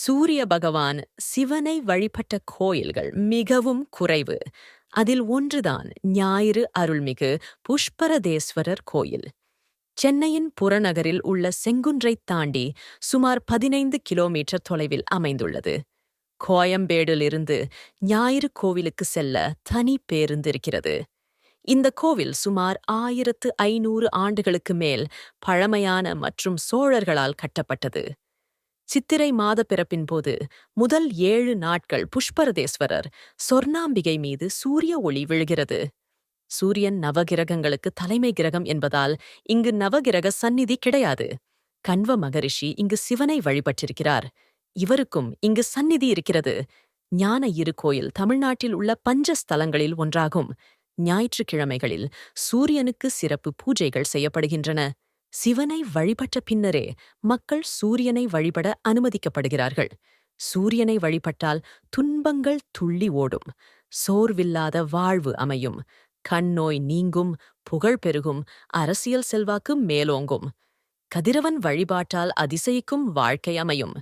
சூரிய பகவான் சிவனை வழிபட்ட கோயில்கள் மிகவும் குறைவு. அதில் ஒன்றுதான் ஞாயிறு அருள்மிகு புஷ்பரதேஸ்வரர் கோயில். சென்னையின் புறநகரில் உள்ள செங்குன்றைத் தாண்டி சுமார் 15 கிலோமீட்டர் தொலைவில் அமைந்துள்ளது. கோயம்பேடிலிருந்து ஞாயிறு கோவிலுக்கு செல்ல தனி பேருந்து இருக்கிறது. இந்த கோவில் சுமார் 1500 ஆண்டுகளுக்கு மேல் பழமையான மற்றும் சோழர்களால் கட்டப்பட்டது. சித்திரை மாத பிறப்பின் போது முதல் 7 நாட்கள் புஷ்பரதேஸ்வரர் சொர்ணாம்பிகை மீது சூரிய ஒளி விழுகிறது. சூரியன் நவகிரகங்களுக்கு தலைமை கிரகம் என்பதால் இங்கு நவகிரக சந்நிதி கிடையாது. கண்வ மகரிஷி இங்கு சிவனை வழிபட்டிருக்கிறார். இவருக்கும் இங்கு சந்நிதி இருக்கிறது. ஞான இரு கோயில் தமிழ்நாட்டில் உள்ள பஞ்ச ஸ்தலங்களில் ஒன்றாகும். ஞாயிற்றுக்கிழமைகளில் சூரியனுக்கு சிறப்பு பூஜைகள் செய்யப்படுகின்றன. சிவனை வழிபட்ட பின்னரே மக்கள் சூரியனை வழிபட அனுமதிக்கப்படுகிறார்கள். சூரியனை வழிபட்டால் துன்பங்கள் துள்ளி ஓடும். சோர்வில்லாத வாழ்வு அமையும். கண்ணோய் நீங்கும், புகழ் பெருகும், அரசியல் செல்வாக்கு மேலோங்கும். கதிரவன் வழிபாட்டால் அதிசயிக்கும் வாழ்க்கை அமையும்.